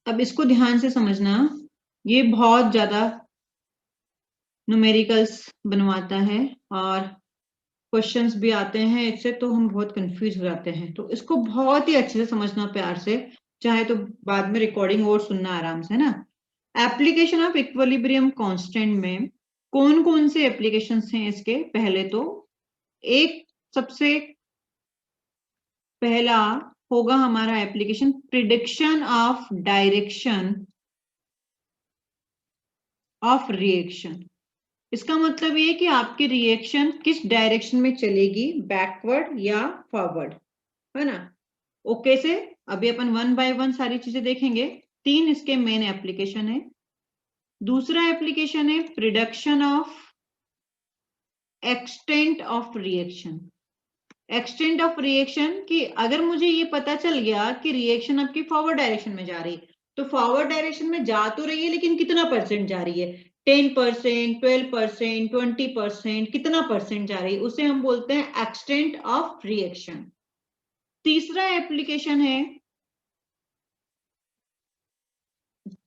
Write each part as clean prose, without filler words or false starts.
अब इसको ध्यान से समझना, ये बहुत ज्यादा न्यूमेरिकल्स बनवाता है और क्वेश्चंस भी आते हैं इससे, तो हम बहुत कंफ्यूज हो जाते हैं। तो इसको बहुत ही अच्छे से समझना प्यार से, चाहे तो बाद में रिकॉर्डिंग और सुनना आराम से, ना। एप्लीकेशन ऑफ इक्विलिब्रियम कांस्टेंट में कौन कौन से एप्लीकेशंस हैं इसके? पहले तो एक सबसे पहला होगा हमारा application prediction of direction of reaction. इसका मतलब ये कि आपकी रिएक्शन किस डायरेक्शन में चलेगी, बैकवर्ड या फॉरवर्ड, है ना। ओके से अभी अपन वन बाय वन सारी चीजें देखेंगे। तीन इसके मेन एप्लीकेशन है। दूसरा एप्लीकेशन है prediction of extent of reaction. Extent of reaction कि अगर मुझे ये पता चल गया कि रिएक्शन आपकी फॉरवर्ड डायरेक्शन में जा रही, तो फॉरवर्ड डायरेक्शन में जा तो रही है लेकिन कितना परसेंट जा रही है, 10%, 12%, 20%, कितना परसेंट जा रही है, उसे हम बोलते हैं एक्सटेंट ऑफ रिएक्शन। तीसरा एप्लीकेशन है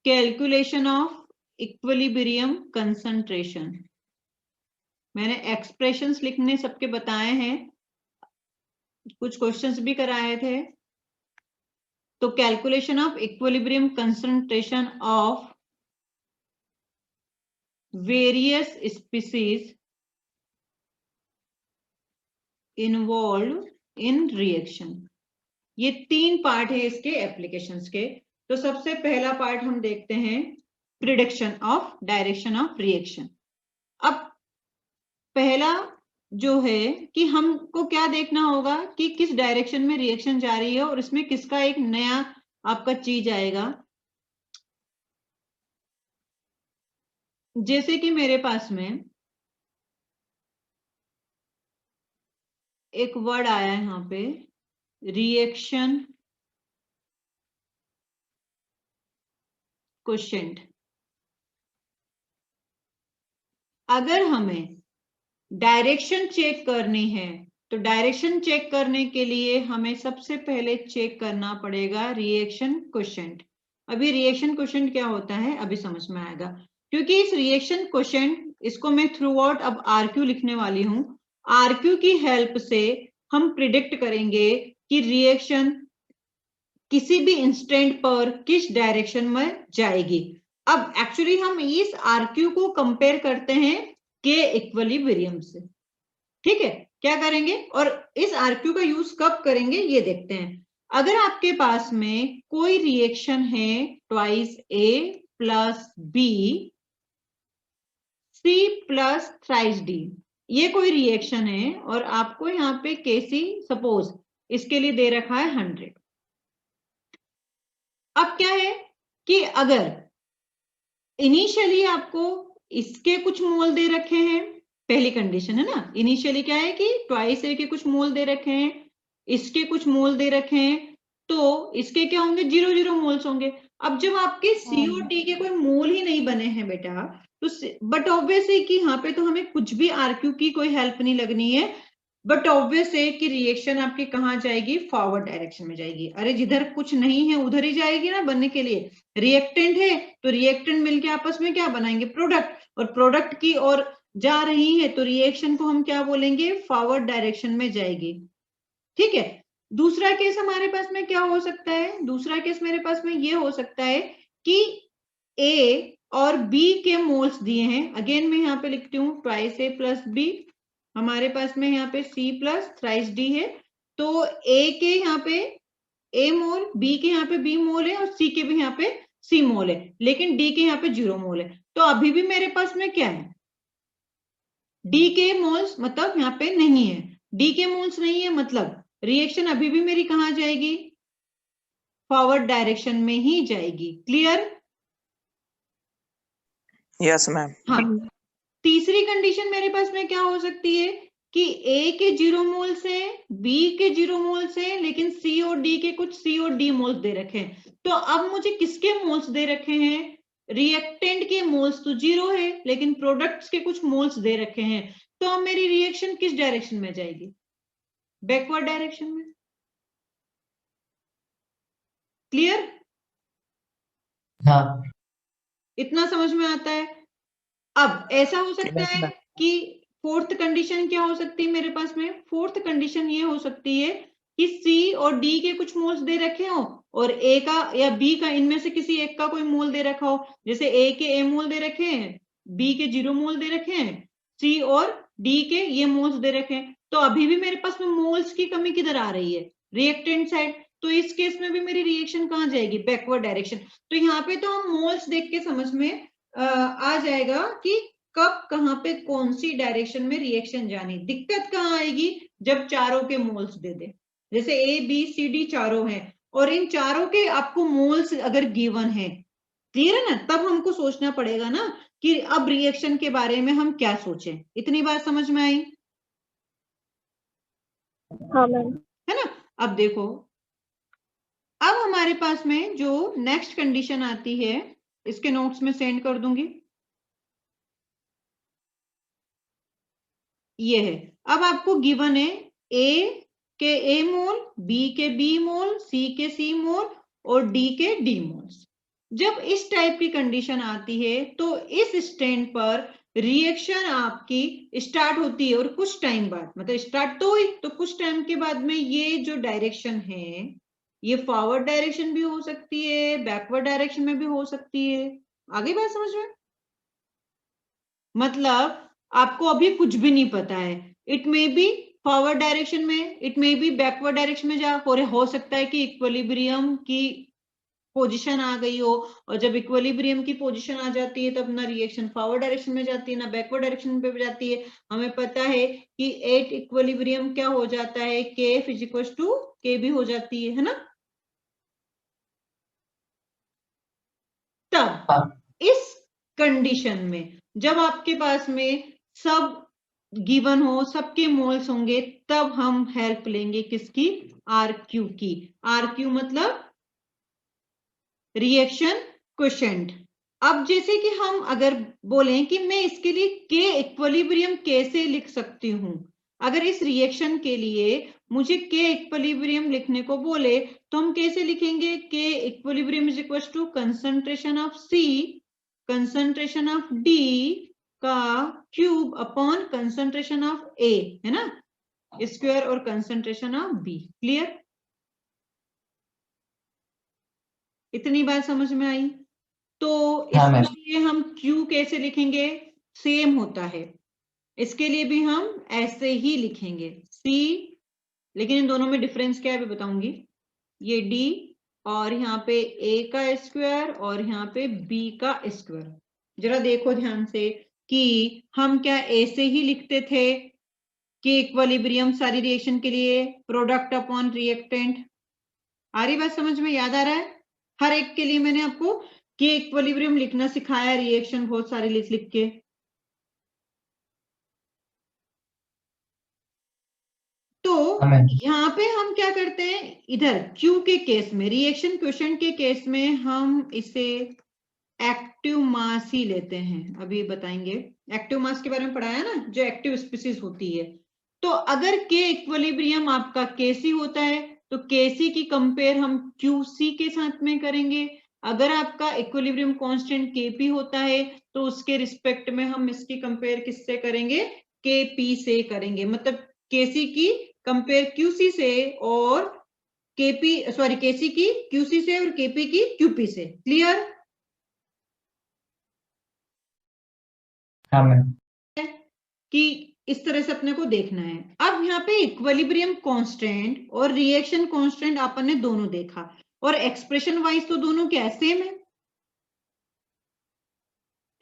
कैलकुलेशन ऑफ इक्विलिब्रियम कंसंट्रेशन। मैंने एक्सप्रेशंस लिखने सबके बताए हैं, कुछ क्वेश्चंस भी कराए थे। तो calculation of equilibrium concentration of various species involve in reaction. ये तीन पार्ट है इसके एप्लीकेशंस के। तो सबसे पहला पार्ट हम देखते हैं prediction of direction of reaction. अब पहला जो है कि हमको क्या देखना होगा कि किस डायरेक्शन में रिएक्शन जा रही है और इसमें किसका एक नया आपका चीज आएगा। जैसे कि मेरे पास में एक वर्ड आया है यहाँ पे, रिएक्शन क्वोशिएंट। अगर हमें डायरेक्शन चेक करनी है तो डायरेक्शन चेक करने के लिए हमें सबसे पहले चेक करना पड़ेगा रिएक्शन क्वोशिएंट। अभी रिएक्शन क्वोशिएंट क्या होता है अभी समझ में आएगा, क्योंकि इस रिएक्शन क्वोशिएंट, इसको मैं थ्रू आउट अब आरक्यू लिखने वाली हूं। आरक्यू की हेल्प से हम प्रिडिक्ट करेंगे कि रिएक्शन किसी भी इंस्टेंट पर किस डायरेक्शन में जाएगी। अब एक्चुअली हम इस आरक्यू को कंपेयर करते हैं के इक्विलिब्रियम से। ठीक है, क्या करेंगे और इस आरक्यू का यूज कब करेंगे ये देखते हैं। अगर आपके पास में कोई रिएक्शन है twice A plus B C plus thrice D, ये कोई रिएक्शन है और आपको यहाँ पे केसी सपोज इसके लिए दे रखा है 100। अब क्या है कि अगर इनिशियली आपको इसके कुछ मोल दे रखे हैं, पहली कंडीशन है ना, इनिशियली क्या है कि ट्वाइस ए के कुछ मोल दे रखे हैं, इसके कुछ मोल दे रखे हैं, तो इसके क्या होंगे 0 मोल्स होंगे। अब जब आपके सीओटी के कोई मोल ही नहीं बने हैं बेटा, तो बट ऑब्वियस है कि यहाँ पे तो हमें कुछ भी आरक्यू की कोई हेल्प नहीं लगनी है, बट ऑब्वियस है कि रिएक्शन आपकी कहाँ जाएगी, फॉरवर्ड डायरेक्शन में जाएगी। अरे जिधर कुछ नहीं है उधर ही जाएगी ना बनने के लिए। रिएक्टेंट है तो रिएक्टेंट मिलके आपस में क्या बनाएंगे, प्रोडक्ट, और प्रोडक्ट की ओर जा रही है तो रिएक्शन को हम क्या बोलेंगे, फॉरवर्ड डायरेक्शन में जाएगी। ठीक है, दूसरा केस हमारे पास में क्या हो सकता है, दूसरा केस मेरे पास में ये हो सकता है कि ए और बी के मोल्स दिए हैं। अगेन मैं यहाँ पे लिखती हूँ ट्वाइस ए प्लस बी, हमारे पास में यहाँ पे सी प्लस थ्राइस डी है। तो ए के यहाँ पे ए मोल, बी के यहाँ पे बी मोल है और सी के भी यहाँ पे सी मोल है, लेकिन डी के यहाँ पे 0 मोल है। तो अभी भी मेरे पास में क्या है, डी के मोल्स मतलब यहाँ पे नहीं है, डी के मोल्स नहीं है मतलब रिएक्शन अभी भी मेरी कहाँ जाएगी, फॉरवर्ड डायरेक्शन में ही जाएगी। क्लियर? Yes ma'am. हाँ, तीसरी कंडीशन मेरे पास में क्या हो सकती है कि ए के 0 मोल्स हैं, बी के 0 मोल्स हैं, लेकिन सी और डी के कुछ सी और डी मोल्स दे रखे हैं। तो अब मुझे किसके मोल्स दे रखे हैं, रिएक्टेंट के मोल्स तो 0 है लेकिन प्रोडक्ट्स के कुछ मोल्स दे रखे हैं। तो अब मेरी रिएक्शन किस डायरेक्शन में जाएगी, बैकवर्ड डायरेक्शन में। क्लियर? हाँ, इतना समझ में आता है। अब ऐसा हो सकता है कि फोर्थ कंडीशन क्या हो सकती है मेरे पास में, फोर्थ कंडीशन ये हो सकती है कि सी और डी के कुछ मोल्स दे रखे हो और ए का या बी का, इनमें से किसी एक का कोई मोल दे रखा हो। जैसे ए के ए मोल दे रखे हैं, बी के 0 मोल दे रखे हैं, सी और डी के ये मोल्स दे रखे हैं। तो अभी भी मेरे पास में मोल्स की कमी किधर आ रही है, रिएक्टेंट साइड। तो इस केस में भी मेरी रिएक्शन कहाँ जाएगी, बैकवर्ड डायरेक्शन। तो यहाँ पे तो हम मोल्स देख के समझ में आ जाएगा कि कब कहाँ पे कौन सी डायरेक्शन में रिएक्शन जानी। दिक्कत कहाँ आएगी, जब चारों के मोल्स दे दे। जैसे ए बी सी डी चारों हैं और इन चारों के आपको मोल्स अगर गिवन है, क्लियर है ना, तब हमको सोचना पड़ेगा ना कि अब रिएक्शन के बारे में हम क्या सोचें। इतनी बात समझ में आई? हाँ मैम। है ना। अब देखो, अब हमारे पास में जो नेक्स्ट कंडीशन आती है, इसके नोट्स में सेंड कर दूंगी, ये है। अब आपको गिवन है ए के ए मोल, बी के बी मोल, सी के सी मोल और डी के डी मोल्स। जब इस टाइप की कंडीशन आती है तो इस स्टैंड पर रिएक्शन आपकी स्टार्ट होती है और कुछ टाइम बाद, मतलब स्टार्ट तो हुई तो कुछ टाइम के बाद में ये जो डायरेक्शन है, ये फॉरवर्ड डायरेक्शन भी हो सकती है, बैकवर्ड डायरेक्शन में भी हो सकती है। आगे बात समझ में? मतलब आपको अभी कुछ भी नहीं पता है, it may be forward direction में, it may be backward direction में जा, हो सकता है कि इक्विलिब्रियम की पोजीशन आ गई हो, और जब इक्विलिब्रियम की पोजीशन आ जाती है तब ना रिएक्शन फॉरवर्ड डायरेक्शन में जाती है ना बैकवर्ड डायरेक्शन पे जाती है। हमें पता है कि एट इक्विलिब्रियम क्या हो जाता है, के एफ इज इक्वल टू के बी हो जाती है ना। तब इस कंडीशन में जब आपके पास में सब गिवन हो, सबके मोल्स होंगे, तब हम हेल्प लेंगे किसकी, आर क्यू की। आर क्यू मतलब रिएक्शन क्वोशेंट। अब जैसे कि हम अगर बोलें कि मैं इसके लिए के इक्विलिब्रियम कैसे लिख सकती हूं, अगर इस रिएक्शन के लिए मुझे के इक्विलिब्रियम लिखने को बोले तो हम कैसे लिखेंगे, K equilibrium is equal to concentration of C, concentration of D का cube upon concentration of A, है ना, स्क्वायर और कंसंट्रेशन ऑफ बी। क्लियर? इतनी बात समझ में आई? तो इसके लिए हम Q कैसे लिखेंगे, सेम होता है, इसके लिए भी हम ऐसे ही लिखेंगे C, लेकिन इन दोनों में डिफरेंस क्या है भी बताऊंगी। ये D और यहाँ पे A का स्क्वायर और यहाँ पे B का स्क्वायर। जरा देखो ध्यान से कि हम क्या ऐसे ही लिखते थे कि इक्विलिब्रियम सारी रिएक्शन के लिए प्रोडक्ट अपॉन रिएक्टेंट। आ रही बात समझ में, याद आ रहा है? हर एक के लिए मैंने आपको कि इक्विलिब्रियम लिखना सिखाया, रिएक्शन बहुत सारे लिख लिख के। तो यहाँ पे हम क्या करते हैं, इधर Q के केस में, रिएक्शन क्वोशेंट के केस में हम इसे एक्टिव मास ही लेते हैं। अभी बताएंगे एक्टिव मास के बारे में, पढ़ाया ना, जो एक्टिव स्पीसीज होती है। तो अगर के इक्विलिब्रियम आपका केसी होता है तो केसी की कंपेयर हम क्यूसी के साथ में करेंगे। अगर आपका इक्विलिब्रियम कांस्टेंट केपी होता है तो उसके रिस्पेक्ट में हम इसकी कंपेयर किससे करेंगे, केपी से करेंगे। मतलब केसी की कंपेयर क्यूसी से और केपी, सॉरी, केसी की क्यूसी से और केपी की क्यूपी से। क्लियर? कि इस तरह से अपने को देखना है। अब यहाँ पे इक्विलिब्रियम कांस्टेंट और रिएक्शन कांस्टेंट अपन ने दोनों देखा, और एक्सप्रेशन वाइज तो दोनों क्या सेम है,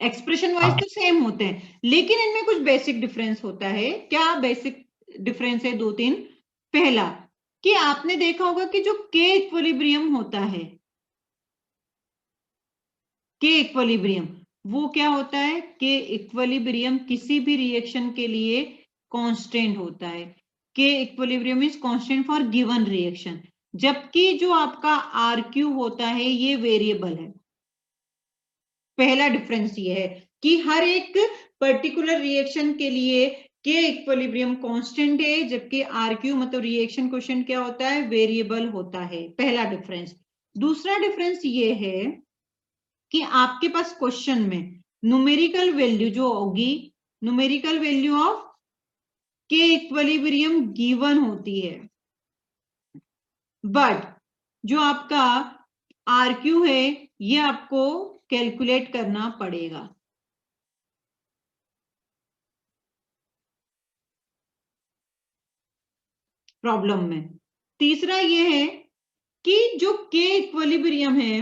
एक्सप्रेशन वाइज तो सेम होते हैं, लेकिन इनमें कुछ बेसिक डिफरेंस होता है। क्या बेसिक डिफरेंस है? दो तीन। पहला कि आपने देखा होगा कि जो के इक्विलिब्रियम होता है, के इक्विलिब्रियम, वो क्या होता है, के इक्विलिब्रियम किसी भी रिएक्शन के लिए कांस्टेंट होता है। के equilibrium is constant for given reaction, जबकि जो आपका आर क्यू होता है ये वेरिएबल है। पहला डिफरेंस ये है कि हर एक पर्टिकुलर रिएक्शन के लिए के इक्विलिब्रियम कांस्टेंट है, जबकि आर क्यू मतलब रिएक्शन क्वोशेंट क्या होता है, वेरिएबल होता है। पहला डिफरेंस। दूसरा डिफरेंस ये है कि आपके पास क्वेश्चन में न्यूमेरिकल वैल्यू जो होगी, न्यूमेरिकल वैल्यू ऑफ के इक्विलिब्रियम गिवन होती है, बट जो आपका आरक्यू है ये आपको कैलकुलेट करना पड़ेगा। प्रॉब्लम में तीसरा ये है कि जो के इक्विलिब्रियम है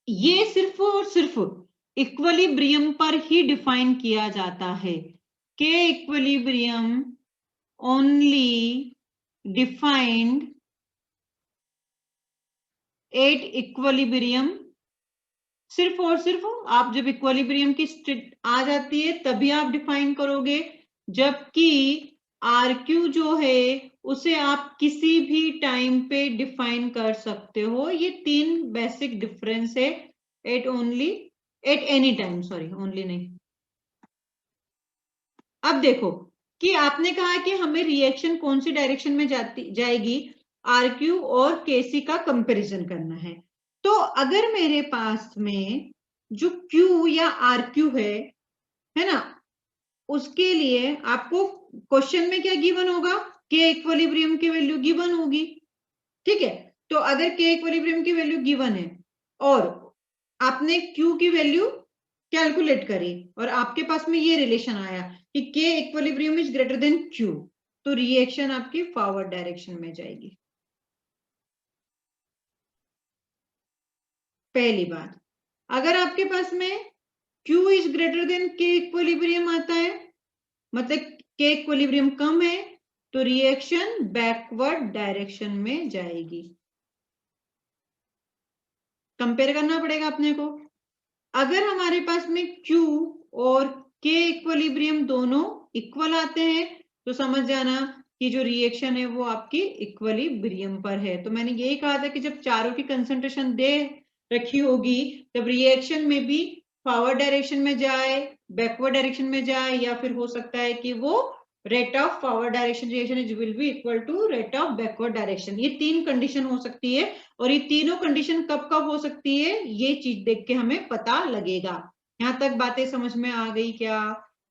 ये सिर्फ और सिर्फ इक्विलिब्रियम पर ही डिफाइन किया जाता है। के equilibrium only defined at equilibrium, सिर्फ और सिर्फ आप जब इक्विलिब्रियम की स्टेट आ जाती है तभी आप डिफाइन करोगे, जबकि आरक्यू जो है उसे आप किसी भी टाइम पे डिफाइन कर सकते हो। ये तीन बेसिक डिफरेंस है। At only, at any time, sorry only नहीं। अब देखो कि आपने कहा कि हमें रिएक्शन कौन सी डायरेक्शन में जाएगी, आरक्यू और केसी का कंपैरिजन करना है। तो अगर मेरे पास में जो क्यू या आरक्यू है ना, उसके लिए आपको क्वेश्चन में क्या गिवन होगा, के इक्विलिब्रियम की वैल्यू गिवन होगी, ठीक है। तो अगर के इक्विलिब्रियम की वैल्यू गिवन है और आपने क्यू की वैल्यू कैलकुलेट करी और आपके पास में ये रिलेशन आया कि के equilibrium is greater then Q, तो रिएक्शन आपकी फॉरवर्ड डायरेक्शन में जाएगी। पहली बात, अगर आपके पास में Q इज ग्रेटर देन के इक्विलिब्रियम आता है, मतलब के इक्विलिब्रियम कम है, तो रिएक्शन बैकवर्ड डायरेक्शन में जाएगी। कंपेयर करना पड़ेगा अपने को। अगर हमारे पास में Q और के इक्विलिब्रियम दोनों इक्वल आते हैं तो समझ जाना कि जो रिएक्शन है वो आपकी इक्विलिब्रियम पर है। तो मैंने यही कहा था कि जब चारों की कंसंट्रेशन दे रखी होगी तब रिएक्शन में भी फॉरवर्ड डायरेक्शन में जाए, बैकवर्ड डायरेक्शन में जाए, या फिर हो सकता है कि वो rate of forward direction reaction is will be equal to rate of backward direction. ये तीन कंडीशन हो सकती है और ये तीनों कंडीशन कब कब हो सकती है ये चीज देख के हमें पता लगेगा। यहां तक बातें समझ में आ गई क्या?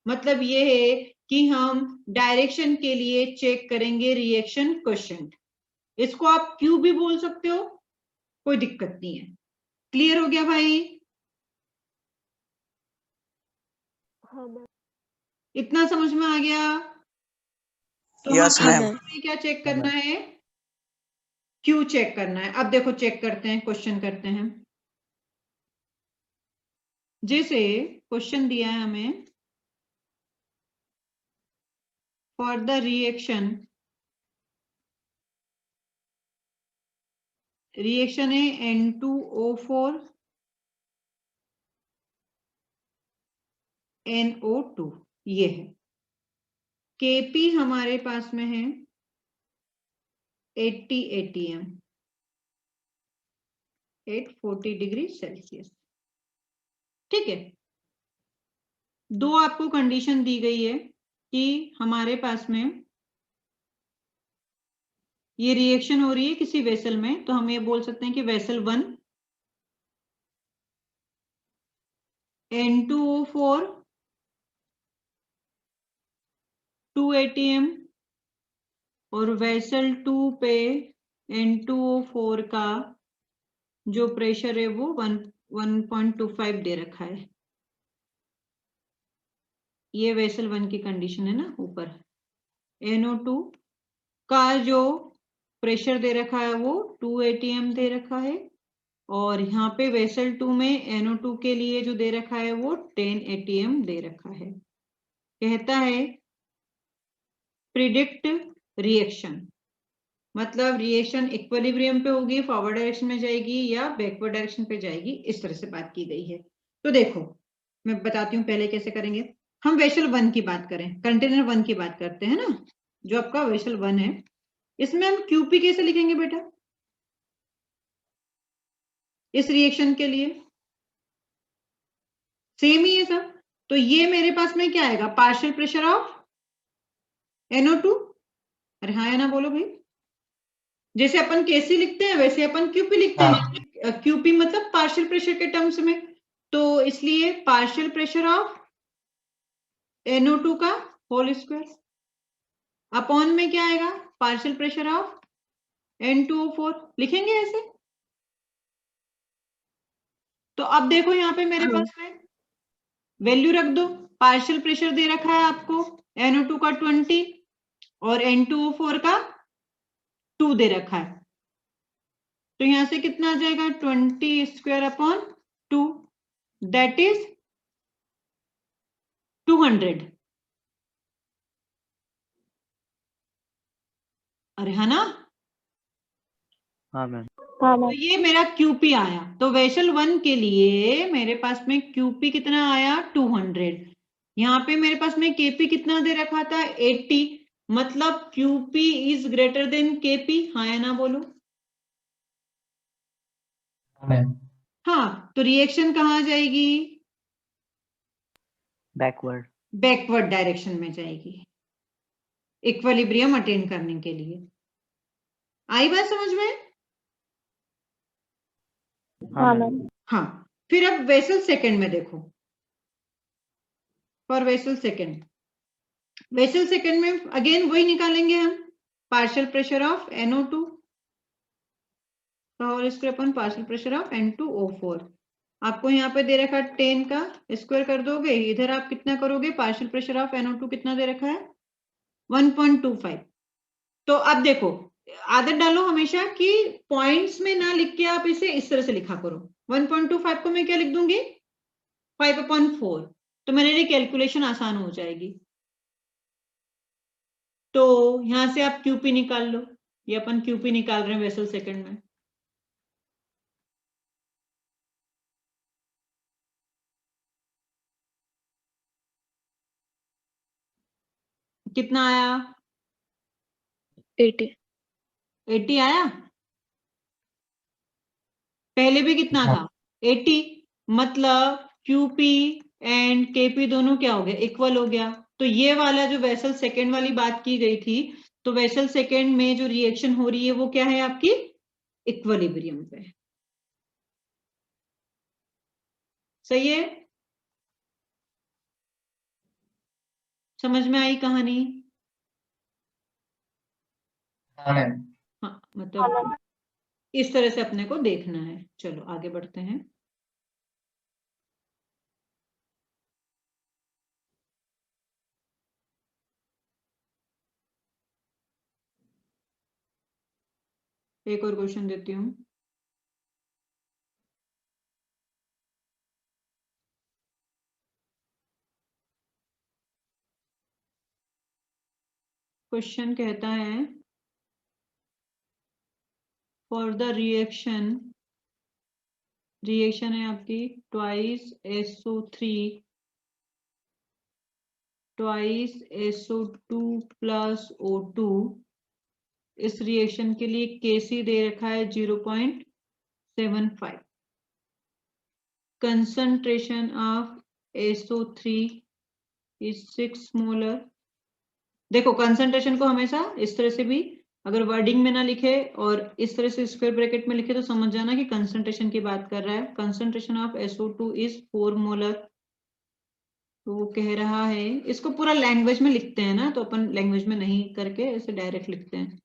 मतलब ये है कि हम डायरेक्शन के लिए चेक करेंगे रिएक्शन कोएफिशिएंट। इसको आप क्यू भी बोल सकते हो, कोई दिक्कत नहीं है। क्लियर हो गया भाई? हाँ, इतना समझ में आ गया? तो यस हमें मैम। क्या चेक करना है? क्यू चेक करना है। अब देखो चेक करते हैं, क्वेश्चन करते हैं। जैसे क्वेश्चन दिया है हमें, फॉर द रिएक्शन है N2O4 NO2, ये है। Kp हमारे पास में है 80 atm एट 40 डिग्री सेल्सियस, ठीक है। दो आपको कंडीशन दी गई है कि हमारे पास में ये रिएक्शन हो रही है किसी वेसल में, तो हम ये बोल सकते हैं कि वेसल 1 N2O4 2 atm और वेसल 2 पे N2O4 का जो प्रेशर है वो 1.25 दे रखा है। ये वेसल 1 की कंडीशन है ना। ऊपर NO2 का जो प्रेशर दे रखा है वो 2 atm दे रखा है और यहाँ पे वेसल 2 में NO2 के लिए जो दे रखा है वो 10 atm दे रखा है। कहता है प्रिडिक्ट रिएक्शन, मतलब रिएक्शन इक्विलिब्रियम पे होगी, फॉरवर्ड डायरेक्शन में जाएगी या बैकवर्ड डायरेक्शन पे जाएगी, इस तरह से बात की गई है। तो देखो मैं बताती हूँ पहले कैसे करेंगे। हम वेसल 1 की बात करें, कंटेनर 1 की बात करते हैं ना, जो आपका वेसल 1 है। इसमें हम क्यूपी कैसे लिखेंगे बेटा इस रिएक्शन के लिए? सेम ही है सब। तो ये मेरे पास में क्या आएगा, पार्शियल प्रेशर ऑफ NO2। अरे हाँ या ना बोलो भाई। जैसे अपन केसी लिखते हैं वैसे अपन क्यूपी लिखते हैं। क्यूपी मतलब पार्शियल प्रेशर के टर्म्स में, तो इसलिए पार्शियल प्रेशर ऑफ NO2 का होल स्क्वायर अपॉन में क्या आएगा, पार्शियल प्रेशर ऑफ N2O4 लिखेंगे ऐसे। तो अब देखो यहाँ पे मेरे पास में वैल्यू रख दो, पार्शियल प्रेशर दे रखा है आपको NO2 का 20 और N2O4 का 2 दे रखा है, तो यहां से कितना आ जाएगा 20 स्क्वायर अपॉन 2 दैट इज 200। अरे है ना। हाँ मैम। हाँ तो मैम। ये मेरा क्यूपी आया, तो वेसल 1 के लिए मेरे पास में क्यूपी कितना आया 200। यहाँ पे मेरे पास में केपी कितना दे रखा था 80, मतलब QP is greater than KP, हाँ या ना बोलो। हाँ, तो रिएक्शन कहाँ जाएगी, बैकवर्ड। बैकवर्ड डायरेक्शन में जाएगी इक्विलिब्रियम अटेन करने के लिए। आई बात समझ में। हाँ मैम। हाँ, फिर अब वेसल सेकंड में देखो, for vessel second, vessel second में अगेन वही निकालेंगे हम, partial pressure of NO2 whole square upon partial pressure of N2O4। आपको यहाँ पे दे रखा 10 का स्क्वायर कर दोगे, इधर आप कितना करोगे, पार्शियल प्रेशर ऑफ NO2 कितना दे रखा है 1.25। तो अब देखो आदत डालो हमेशा कि पॉइंट्स में ना लिख के आप इसे इस तरह से लिखा करो। 1.25 को मैं क्या लिख दूंगी 5/4, तो मेरे लिए कैलकुलेशन आसान हो जाएगी। तो यहां से आप क्यूपी निकाल लो, ये अपन क्यूपी निकाल रहे हैं वेसल सेकंड में। कितना आया 80। 80 आया, पहले भी कितना था 80, मतलब क्यूपी एंड केपी दोनों क्या हो गया इक्वल हो गया। तो ये वाला जो वेसल सेकंड वाली बात की गई थी, तो वेसल सेकंड में जो रिएक्शन हो रही है वो क्या है आपकी इक्विलिब्रियम पे। सही है, समझ में आई कहानी। हाँ, मतलब इस तरह से अपने को देखना है। चलो आगे बढ़ते हैं। एक और क्वेश्चन देती हूँ। क्वेश्चन कहता है फॉर द रिएक्शन, रिएक्शन है आपकी twice SO3 twice SO2 plus O2, इस रिएक्शन के लिए Kc दे रखा है 0.75, concentration of SO3 is 6 molar. देखो कंसंट्रेशन को हमेशा इस तरह से भी अगर वर्डिंग में ना लिखे और इस तरह से स्क्वायर ब्रैकेट में लिखे तो समझ जाना कि कंसंट्रेशन की बात कर रहा है। Concentration of SO2 is 4 molar. तो वो कह रहा है, इसको पूरा लैंग्वेज में लिखते हैं ना, तो अपन लैंग्वेज में नहीं करके ऐसे डायरेक्ट लिखते हैं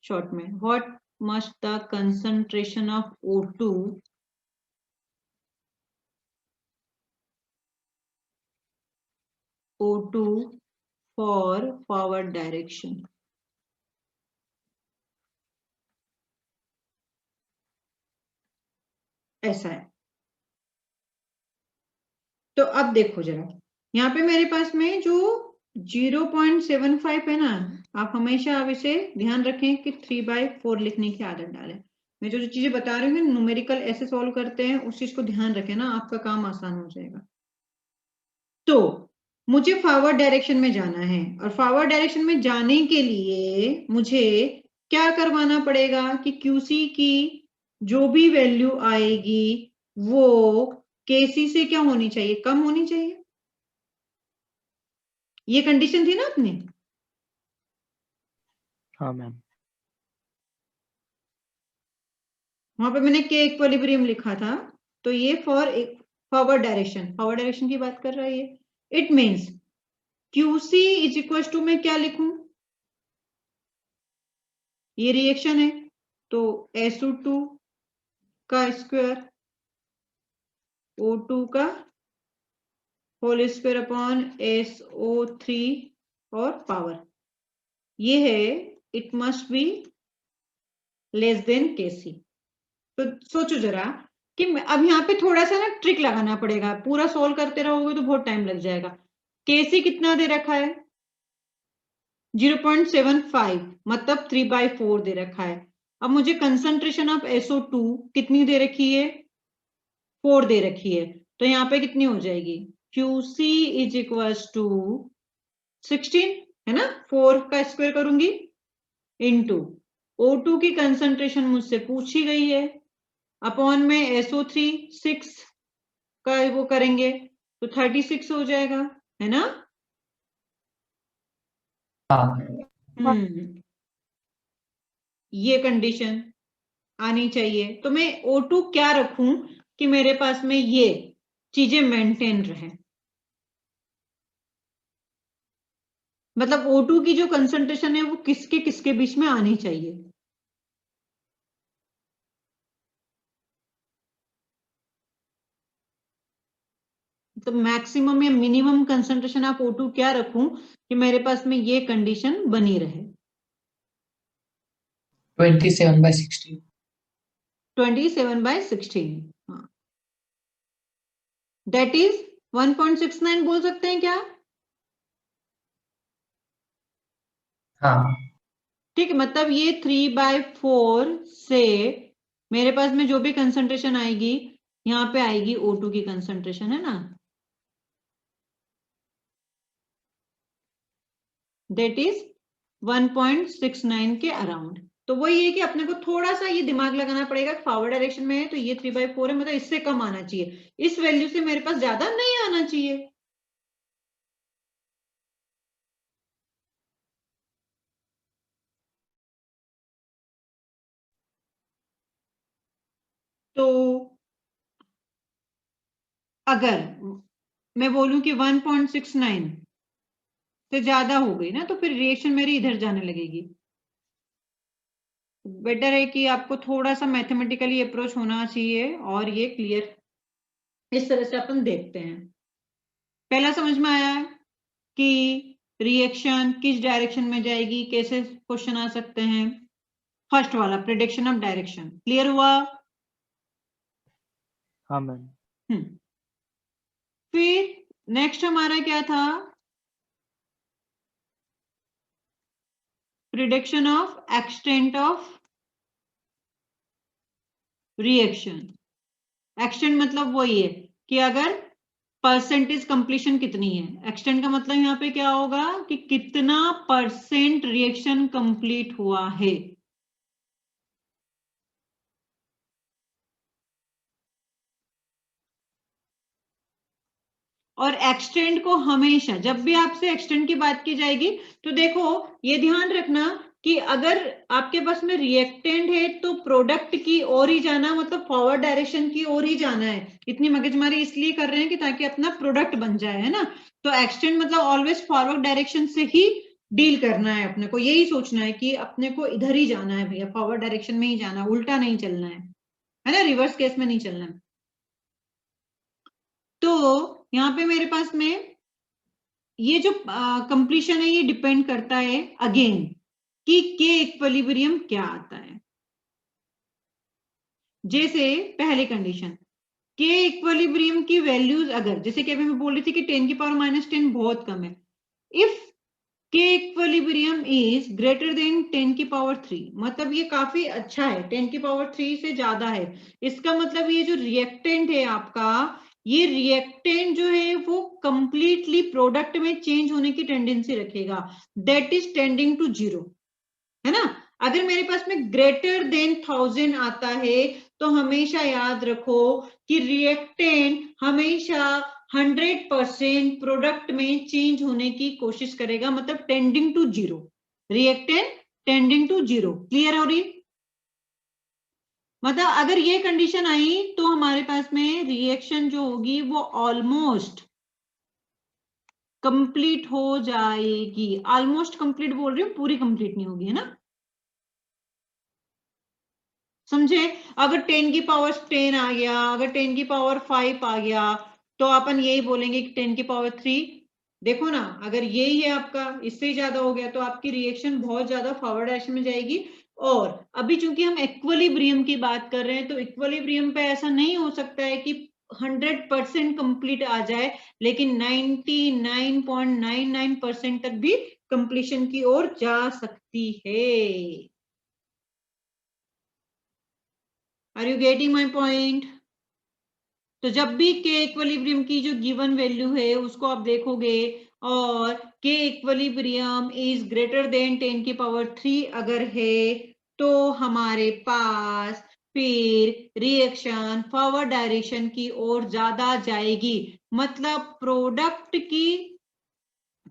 शॉर्ट में। What must the concentration of O2 for forward direction. ऐसा है। तो अब देखो जरा, यहाँ पे मेरे पास में जो 0.75 है ना, आप हमेशा आप इसे ध्यान रखें कि 3/4 लिखने की आदत डालें। मैं जो चीजें बता रही हूँ न्यूमेरिकल ऐसे सॉल्व करते हैं, उस चीज को ध्यान रखें ना, आपका काम आसान हो जाएगा। तो मुझे फॉरवर्ड डायरेक्शन में जाना है, और फॉरवर्ड डायरेक्शन में जाने के लिए मुझे क्या करवाना पड़ेगा कि क्यूसी की जो भी वैल्यू आएगी वो केसी से क्या होनी चाहिए, कम होनी चाहिए। ये कंडीशन थी ना अपनी। हाँ मैम। वहां पे मैंने के इक्विलिब्रियम लिखा था, तो ये फॉरवर्ड डायरेक्शन की बात कर रहा है ये। It means QC is equal to, मैं क्या लिखूं, ये रिएक्शन है तो SO2 का स्क्वायर O2 का होल स्क्वायर अपॉन SO3 और पावर, ये है it must be less than KC। तो सोचो जरा कि अब यहाँ पे थोड़ा सा ना ट्रिक लगाना पड़ेगा, पूरा सोल्व करते रहोगे तो बहुत टाइम लग जाएगा। KC कितना दे रखा है 0.75, मतलब 3/4 दे रखा है। अब मुझे कंसंट्रेशन ऑफ SO2 कितनी दे रखी है 4 दे रखी है, तो यहाँ पे कितनी हो जाएगी QC इज इक्वल टू 16 है ना, 4 का स्क्वायर करूंगी इनटू O2 की कंसंट्रेशन मुझसे पूछी गई है अपॉन में SO3 6 का वो करेंगे तो 36 हो जाएगा, है ना। ये कंडीशन आनी चाहिए, तो मैं O2 क्या रखूं कि मेरे पास में ये चीजें मेंटेन रहे, मतलब O2 की जो कंसंट्रेशन है वो किसके किसके बीच में आनी चाहिए। तो मैक्सिमम या मिनिमम कंसंट्रेशन ऑफ O2 क्या रखूं कि मेरे पास में ये कंडीशन बनी रहे। 27/16। 27/16, हाँ, दैट इज 1.69 बोल सकते हैं क्या। हाँ, ठीक है, मतलब ये 3/4 से मेरे पास में जो भी कंसंट्रेशन आएगी यहाँ पे आएगी O2 की कंसंट्रेशन, है ना, दैट इज 1.69 के अराउंड। तो वही है कि अपने को थोड़ा सा ये दिमाग लगाना पड़ेगा, फॉरवर्ड डायरेक्शन में है तो ये 3/4 है, मतलब इससे कम आना चाहिए, इस वैल्यू से मेरे पास ज्यादा नहीं आना चाहिए। तो अगर मैं बोलूं कि 1.69 से ज्यादा हो गई ना, तो फिर रिएक्शन मेरी इधर जाने लगेगी। बेटर है कि आपको थोड़ा सा मैथमेटिकली अप्रोच होना चाहिए, और ये क्लियर इस तरह से अपन देखते हैं। पहला समझ में आया है कि रिएक्शन किस डायरेक्शन में जाएगी, कैसे क्वेश्चन आ सकते हैं। फर्स्ट वाला प्रिडिक्शन ऑफ डायरेक्शन क्लियर हुआ। हाँ मैम। फिर नेक्स्ट हमारा क्या था, prediction of extent of reaction. Extent मतलब वही है कि अगर परसेंटेज कंप्लीशन कितनी है, एक्सटेंट का मतलब यहाँ पे क्या होगा कि कितना % रिएक्शन कंप्लीट हुआ है। और एक्सटेंट को हमेशा जब भी आपसे एक्सटेंट की बात की जाएगी तो देखो ये ध्यान रखना कि अगर आपके पास में रिएक्टेंट है तो प्रोडक्ट की ओर ही जाना, मतलब फॉरवर्ड डायरेक्शन की ओर ही जाना है। इतनी मगजमारी इसलिए कर रहे हैं कि ताकि अपना प्रोडक्ट बन जाए, है ना। तो एक्सटेंट मतलब ऑलवेज फॉरवर्ड डायरेक्शन से ही डील करना है, अपने को यही सोचना है कि अपने को इधर ही जाना है भैया, फॉरवर्ड डायरेक्शन में ही जाना, उल्टा नहीं चलना है ना, रिवर्स केस में नहीं चलना है। तो यहाँ पे मेरे पास में ये जो कंप्लीशन है ये डिपेंड करता है अगेन कि के इक्विलिब्रियम क्या आता है। जैसे पहली कंडीशन के इक्विलिब्रियम की वैल्यूज, अगर जैसे कि अभी मैं बोल रही थी कि 10⁻10 बहुत कम है, इफ के इक्विलिब्रियम इज ग्रेटर देन 10⁻3, मतलब ये काफी अच्छा है, 10⁻3 से ज्यादा है, इसका मतलब ये जो रिएक्टेंट है आपका, ये रिएक्टेंट जो है वो कंप्लीटली प्रोडक्ट में चेंज होने की टेंडेंसी रखेगा, दैट इज टेंडिंग टू 0, है ना। अगर मेरे पास में ग्रेटर देन 1000 आता है तो हमेशा याद रखो कि रिएक्टेंट हमेशा 100% प्रोडक्ट में चेंज होने की कोशिश करेगा, मतलब tending to 0, reactant tending to 0। Clear हो रही। मतलब अगर ये कंडीशन आई तो हमारे पास में रिएक्शन जो होगी वो ऑलमोस्ट कंप्लीट हो जाएगी। ऑलमोस्ट कंप्लीट बोल रही हूँ, पूरी कंप्लीट नहीं होगी, है ना, समझे। अगर 10 की पावर 10 आ गया, अगर 10 की पावर 5 आ गया, तो अपन यही बोलेंगे कि 10 की पावर 3। देखो ना, अगर यही है आपका, इससे ही ज्यादा हो गया तो आपकी रिएक्शन बहुत ज्यादा फॉरवर्ड डायरेक्शन में जाएगी। और अभी चूंकि हम इक्विलिब्रियम की बात कर रहे हैं, तो इक्विलिब्रियम पे ऐसा नहीं हो सकता है कि 100% कंप्लीट आ जाए, लेकिन 99.99% तक भी कंप्लीशन की ओर जा सकती है। Are you getting my point? तो जब भी के इक्विलिब्रियम की जो गिवन वैल्यू है उसको आप देखोगे और के इक्विलिब्रियम इज ग्रेटर देन 10 की पावर 3 अगर है, तो हमारे पास फिर रिएक्शन फॉरवर्ड डायरेक्शन की ओर ज्यादा जाएगी, मतलब प्रोडक्ट की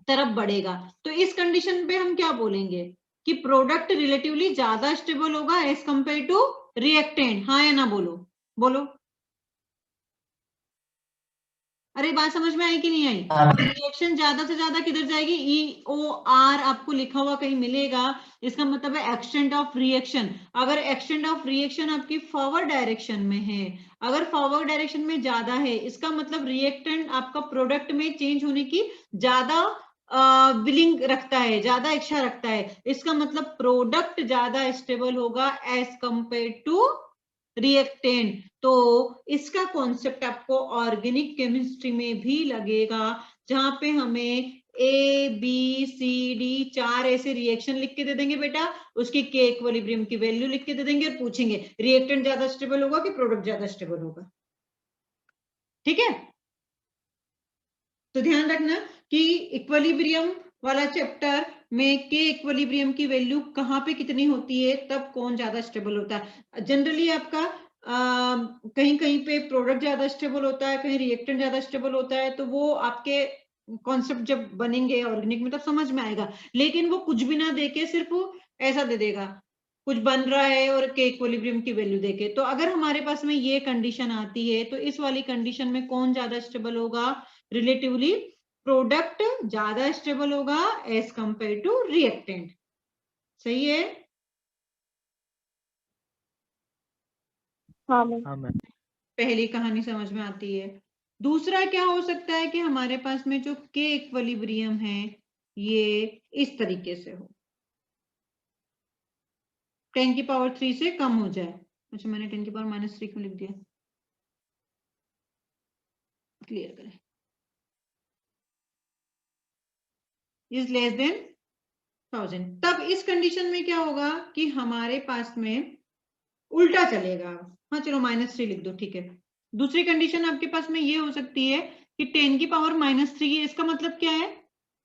तरफ बढ़ेगा। तो इस कंडीशन पे हम क्या बोलेंगे कि प्रोडक्ट रिलेटिवली ज्यादा स्टेबल होगा एज कंपेयर टू रिएक्टेंट। हाँ या ना बोलो, बोलो। अरे बात समझ में आई कि नहीं आई? हाँ रिएक्शन ज्यादा से ज्यादा किधर जाएगी? ई ओ आर आपको लिखा हुआ कहीं मिलेगा, इसका मतलब है एक्सटेंट ऑफ रिएक्शन। अगर एक्सटेंट ऑफ रिएक्शन आपकी फॉरवर्ड डायरेक्शन में है, अगर फॉरवर्ड डायरेक्शन में ज्यादा है, इसका मतलब रिएक्टेंट आपका प्रोडक्ट में चेंज होने की ज्यादा विलिंग रखता है, ज्यादा इच्छा रखता है, इसका मतलब प्रोडक्ट ज्यादा स्टेबल होगा एज कंपेयर टू रिएक्टेंट। तो इसका कॉन्सेप्ट आपको ऑर्गेनिक केमिस्ट्री में भी लगेगा, जहां पे हमें ए बी सी डी 4 ऐसे रिएक्शन लिख के दे देंगे बेटा, उसकी के इक्विलिब्रियम की वैल्यू लिख के दे देंगे और पूछेंगे रिएक्टेंट ज्यादा स्टेबल होगा कि प्रोडक्ट ज्यादा स्टेबल होगा। ठीक है, तो ध्यान रखना कि इक्विलिब्रियम वाला चैप्टर में के इक्विलिब्रियम की वैल्यू कहाँ पे कितनी होती है, तब कौन ज्यादा स्टेबल होता है। जनरली आपका कहीं कहीं पे प्रोडक्ट ज्यादा स्टेबल होता है, कहीं रिएक्टेंट ज्यादा स्टेबल होता है, तो वो आपके कॉन्सेप्ट जब बनेंगे ऑर्गेनिक में तब समझ में आएगा। लेकिन वो कुछ भी ना देके सिर्फ ऐसा दे देगा, कुछ बन रहा है और के इक्विलिब्रियम की वैल्यू देके। तो अगर हमारे पास में ये कंडीशन आती है, तो इस वाली कंडीशन में कौन ज्यादा स्टेबल होगा? रिलेटिवली प्रोडक्ट ज्यादा स्टेबल होगा एज कंपेयर टू रिएक्टेंट। सही है? हाँ मैम। हाँ मैम। पहली कहानी समझ में आती है। दूसरा क्या हो सकता है कि हमारे पास में जो के इक्विलिब्रियम है ये इस तरीके से हो, 10 की पावर 3 से कम हो जाए। अच्छा, मैंने 10 की पावर -3 क्यों लिख दिया? क्लियर करें, इज लेस देन 1000। तब इस कंडीशन में क्या होगा कि हमारे पास में उल्टा चलेगा। हाँ चलो -3 लिख दो, ठीक है। दूसरी कंडीशन आपके पास में ये हो सकती है कि 10 की पावर -3 है, इसका मतलब क्या है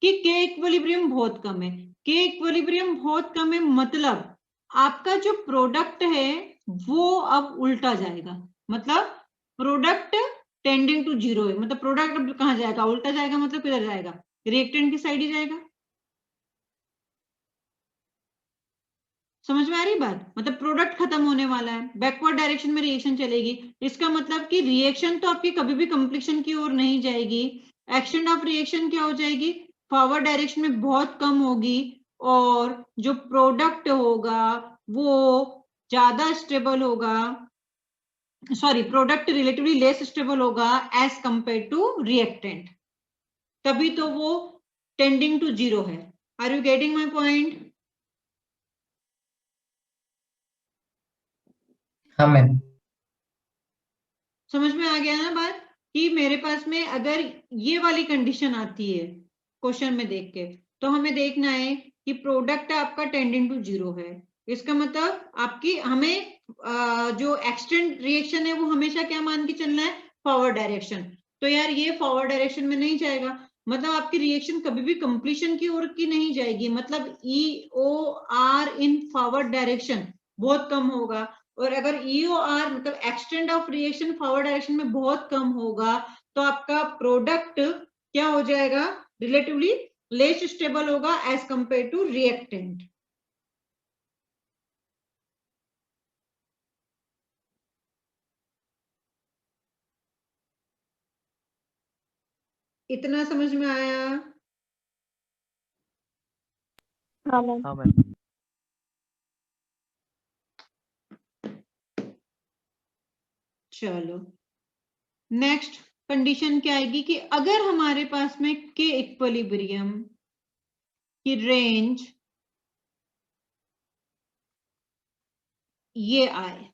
कि के इक्विलिब्रियम बहुत कम है। के इक्विलिब्रियम बहुत कम है मतलब आपका जो प्रोडक्ट है वो अब उल्टा जाएगा, मतलब प्रोडक्ट टेंडिंग टू 0 है, मतलब प्रोडक्ट अब कहाँ जाएगा? उल्टा जाएगा, मतलब किधर जाएगा? रिएक्टेंट की साइड ही जाएगा। समझ में आ रही बात? मतलब प्रोडक्ट खत्म होने वाला है, बैकवर्ड डायरेक्शन में रिएक्शन चलेगी। इसका मतलब कि रिएक्शन तो आपकी कभी भी कंप्लीशन की ओर नहीं जाएगी, एक्शन ऑफ रिएक्शन क्या हो जाएगी? फॉरवर्ड डायरेक्शन में बहुत कम होगी, और जो प्रोडक्ट होगा वो ज्यादा स्टेबल होगा, sorry product relatively less stable होगा एज कंपेयर टू रिएक्टेंट। तभी तो वो टेंडिंग टू 0 है। Are you getting my point? हाँ मैम। समझ में आ गया ना बात कि मेरे पास में अगर ये वाली कंडीशन आती है क्वेश्चन में देख के, तो हमें देखना है कि प्रोडक्ट आपका टेंडिंग टू 0 है। इसका मतलब आपकी हमें जो एक्सटेंट रिएक्शन है वो हमेशा क्या मान के चलना है? Forward direction. तो यार ये फॉरवर्ड डायरेक्शन में नहीं जाएगा, मतलब आपकी रिएक्शन कभी भी कंप्लीशन की ओर की नहीं जाएगी, मतलब E O R in forward direction बहुत कम होगा। और अगर EOR मतलब extent of reaction forward direction में बहुत कम होगा, तो आपका प्रोडक्ट क्या हो जाएगा? रिलेटिवली लेस स्टेबल होगा एज कंपेयर टू रिएक्टेंट। इतना समझ में आया? हाँ मैम। हाँ मैम। चलो नेक्स्ट कंडीशन क्या आएगी कि अगर हमारे पास में के इक्विलिब्रियम की रेंज ये आए,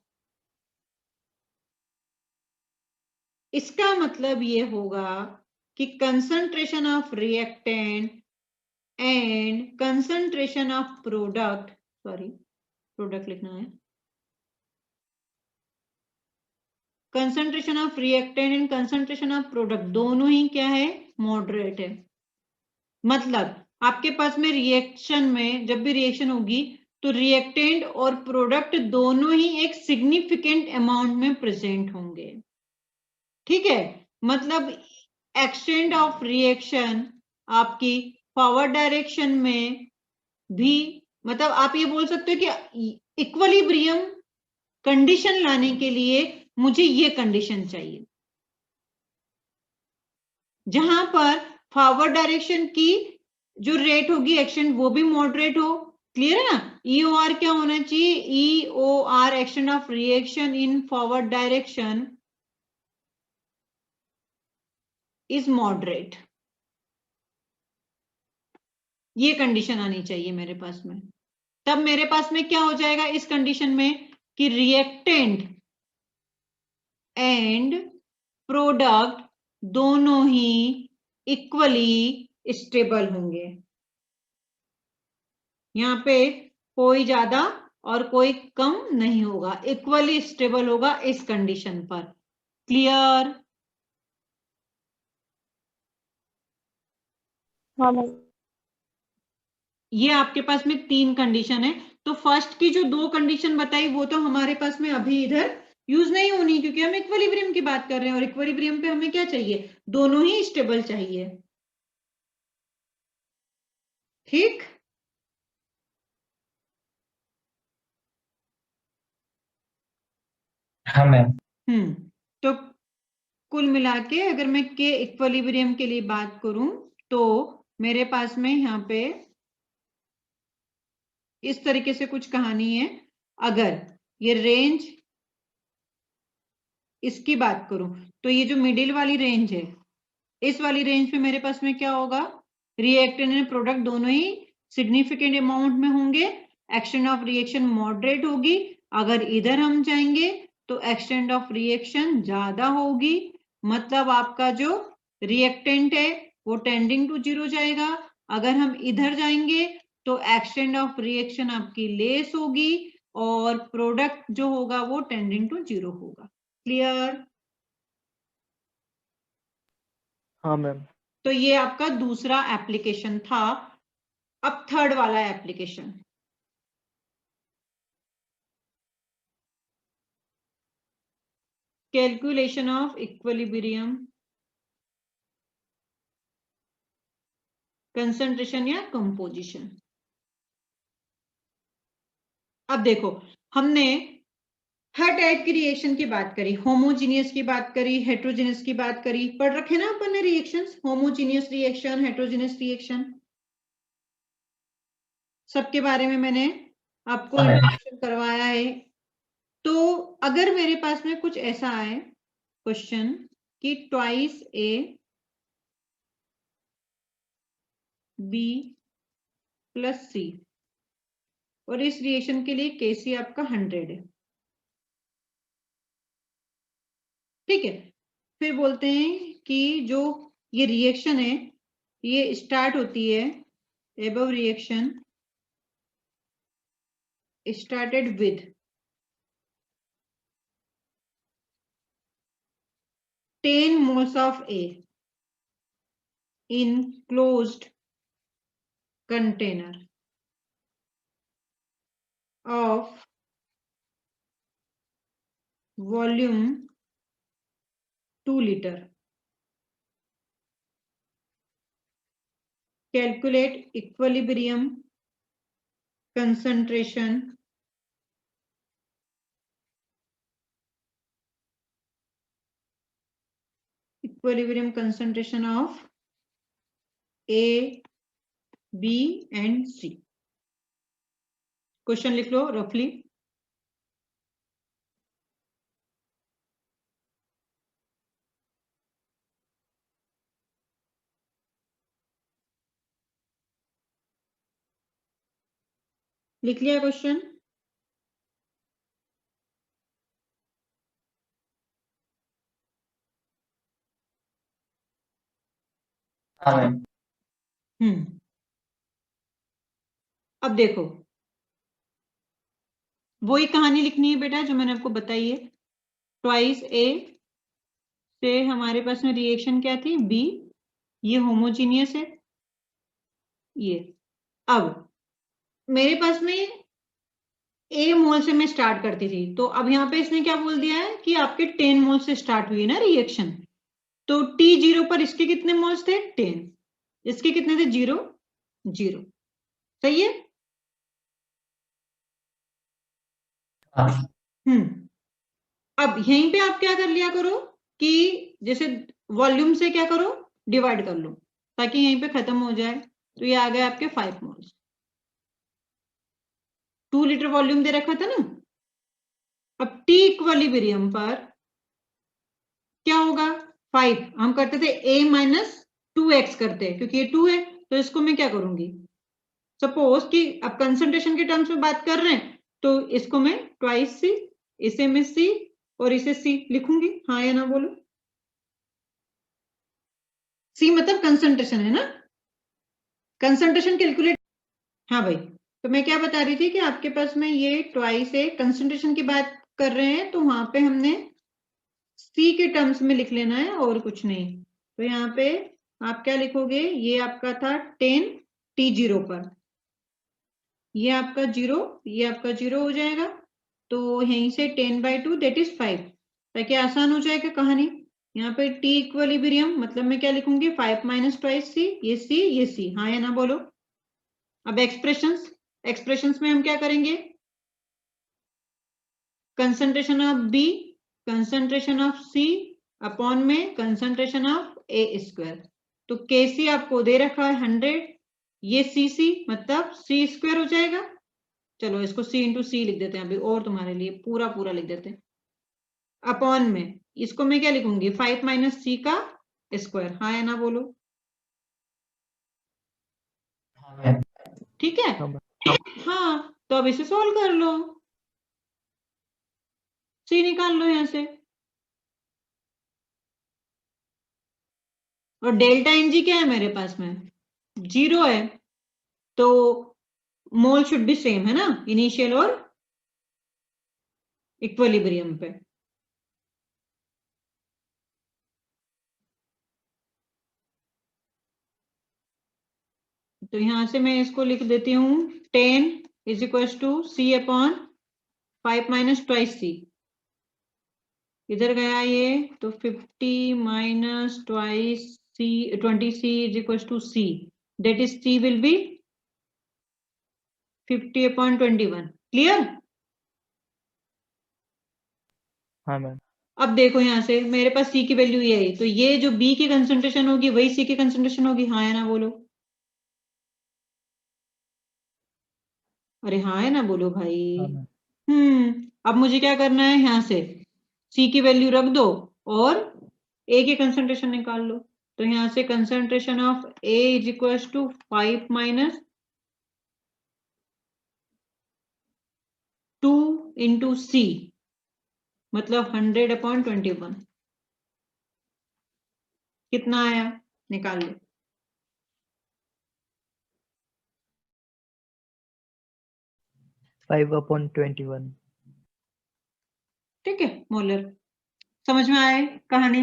इसका मतलब ये होगा कि concentration of reactant and concentration of product, sorry product लिखना है, concentration of reactant and concentration of product दोनों ही क्या है, मॉडरेट है। मतलब आपके पास में रिएक्शन में जब भी रिएक्शन होगी तो रिएक्टेंट और प्रोडक्ट दोनों ही एक सिग्निफिकेंट अमाउंट में प्रेजेंट होंगे। ठीक है, मतलब एक्सटेंट ऑफ रिएक्शन आपकी फॉरवर्ड डायरेक्शन में भी, मतलब आप ये बोल सकते हो कि इक्विलिब्रियम कंडीशन लाने के लिए मुझे ये कंडीशन चाहिए जहां पर फॉरवर्ड डायरेक्शन की जो रेट होगी एक्शन वो भी मॉडरेट हो। क्लियर है ना? ईओआर क्या होना चाहिए? EOR action of reaction in forward direction is moderate, ये कंडीशन आनी चाहिए मेरे पास में। तब मेरे पास में क्या हो जाएगा इस कंडीशन में कि रिएक्टेंट एंड प्रोडक्ट दोनों ही इक्वली स्टेबल होंगे। यहां पे कोई ज्यादा और कोई कम नहीं होगा, इक्वली स्टेबल होगा इस कंडीशन पर। क्लियर? हाँ मैम। ये आपके पास में 3 कंडीशन है। तो फर्स्ट की जो 2 कंडीशन बताई वो तो हमारे पास में अभी इधर यूज नहीं होनी, क्योंकि हम इक्विलिब्रियम की बात कर रहे हैं और इक्विलिब्रियम पे हमें क्या चाहिए? दोनों ही स्टेबल चाहिए। ठीक, हाँ मैम। तो कुल मिला के अगर मैं के इक्विलिब्रियम के लिए बात करूं तो मेरे पास में यहाँ पे इस तरीके से कुछ कहानी है। अगर ये रेंज इसकी बात करूं तो ये जो मिडिल वाली रेंज है, इस वाली रेंज पे मेरे पास में क्या होगा? रिएक्टेंट एंड प्रोडक्ट दोनों ही सिग्निफिकेंट अमाउंट में होंगे, एक्शन ऑफ रिएक्शन मॉडरेट होगी। अगर इधर हम जाएंगे तो एक्सटेंट ऑफ रिएक्शन ज्यादा होगी, मतलब आपका जो रिएक्टेंट है वो टेंडिंग टू जीरो जाएगा। अगर हम इधर जाएंगे तो एक्सटेंट ऑफ रिएक्शन आपकी लेस होगी और प्रोडक्ट जो होगा वो टेंडिंग टू जीरो होगा। क्लियर? हाँ मैम। तो ये आपका दूसरा एप्लीकेशन था। अब थर्ड वाला application, calculation of equilibrium concentration या कंपोजिशन। अब देखो, हमने हर टाइप की रिएक्शन की बात करी, होमोजीनियस की बात करी, हेट्रोजीनियस की बात करी, पढ़ रखे ना अपन ने reactions, homogeneous reaction, heterogeneous reaction, सबके बारे में मैंने आपको हाँ मैम। इंट्रोडक्शन करवाया है। तो अगर मेरे पास में कुछ ऐसा आए क्वेश्चन कि ट्वाइस ए बी प्लस सी और इस रिएक्शन के लिए केसी आपका 100 है, ठीक है, फिर बोलते हैं कि जो ये रिएक्शन है ये स्टार्ट होती है, above reaction started with 10 moles of A in closed container of volume 2 liter. Calculate equilibrium concentration of A, B and C। Question लिख लो रफली। लिख लिया क्वेश्चन? हाँ मैम। अब देखो, वही कहानी लिखनी है बेटा जो मैंने आपको बताई है। ट्वाइस ए से हमारे पास में रिएक्शन क्या थी? बी। ये होमोजीनियस है ये। अब मेरे पास में ए मोल से मैं स्टार्ट करती थी, तो अब यहाँ पे इसने क्या बोल दिया है कि आपके 10 मोल से स्टार्ट हुई ना रिएक्शन। तो T0 पर इसके कितने मोल्स थे? 10। इसके कितने थे? 0 0। सही है? हाँ अब यहीं पे आप क्या कर लिया करो कि जैसे वॉल्यूम से क्या करो, डिवाइड कर लो, ताकि यहीं पे खत्म हो जाए। तो ये आ गए आपके 5 मोल्स। 2 लीटर वॉल्यूम दे रखा था ना। अब टी इक्विलिब्रियम पर क्या होगा? 5 हम करते थे a माइनस 2x करते हैं, क्योंकि ये 2 है। तो इसको मैं क्या करूंगी, सपोज कि अब कंसंट्रेशन के टर्म्स में बात कर रहे हैं, तो इसको मैं ट्वाइस सी, इसे मैं सी और इसे सी लिखूंगी। हाँ या ना बोलो? सी मतलब कंसंट्रेशन है ना, कंसंट्रेशन कैलकुलेट। हाँ भाई, तो मैं क्या बता रही थी कि आपके पास में ये ट्वाइस है, कंसंट्रेशन की बात कर रहे हैं, तो वहां पे हमने सी के टर्म्स में लिख लेना है और कुछ नहीं। तो यहाँ पे आप क्या लिखोगे, ये आपका था 10 T0 पर, ये आपका 0, ये आपका 0 हो जाएगा। तो यहीं से 10/2 दैट इज 5, ताकि आसान हो जाएगा कहानी। यहाँ पे टी इक्विलिब्रियम मतलब मैं क्या लिखूंगी, 5 माइनस ट्वाइस सी, ये सी ये सी। हाँ या ना बोलो? अब एक्सप्रेशंस, एक्सप्रेशंस में हम क्या करेंगे, concentration of B, concentration of C upon में कंसंट्रेशन ऑफ ए स्क्वायर। तो के सी आपको दे रखा है 100, ये सी सी मतलब सी स्क्वायर हो जाएगा। चलो इसको सी इंटू सी लिख देते हैं अभी, और तुम्हारे लिए पूरा पूरा लिख देते हैं। अपॉन में इसको मैं क्या लिखूंगी, 5 माइनस सी का स्क्वायर। हाँ या ना बोलो? हाँ मैम। ठीक है? हाँ मैम। हाँ, तो अब इसे सॉल्व कर लो, सी निकाल लो यहां से। और डेल्टा एनजी क्या है मेरे पास में? 0 है। तो मोल शुड बी सेम है ना, इनिशियल और इक्विलिब्रियम पे। तो यहां से मैं इसको लिख देती हूँ 10 is equal to C upon 5 minus twice C. इधर गया ये, तो 50 minus twice C 20 C is equal to C, that is C will be 50 upon 21। Clear? हाँ मैम। अब देखो यहां से मेरे पास सी की वैल्यू ये है, तो ये जो बी की कंसंट्रेशन होगी वही सी की कंसंट्रेशन होगी। हाँ है ना बोलो? अरे हाँ है ना बोलो भाई? हाँ मैम। अब मुझे क्या करना है, यहाँ से सी की वैल्यू रख दो और ए की कंसंट्रेशन निकाल लो। तो यहाँ से concentration of A is equal to 5 minus 2 into C, मतलब 100/21। कितना आया, निकाल लो। 5/21। ठीक है मोलर? समझ में आए कहानी?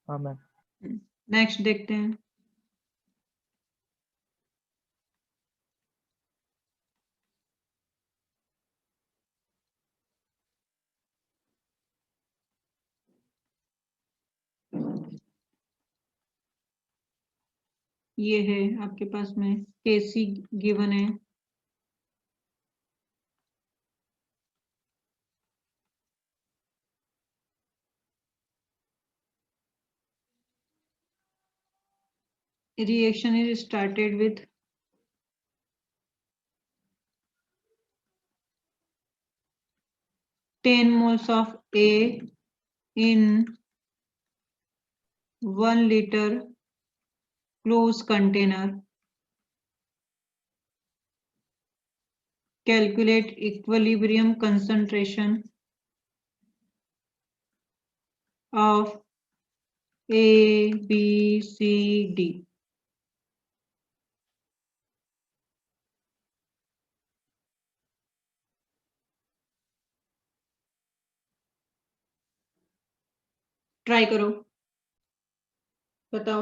हाँ मैम। नेक्स्ट देखते हैं। ये है आपके पास में केसी गिवन है। reaction is started with ten moles of A in 1 liter closed container. Calculate equilibrium concentration of A, B, C, D. Try करो, बताओ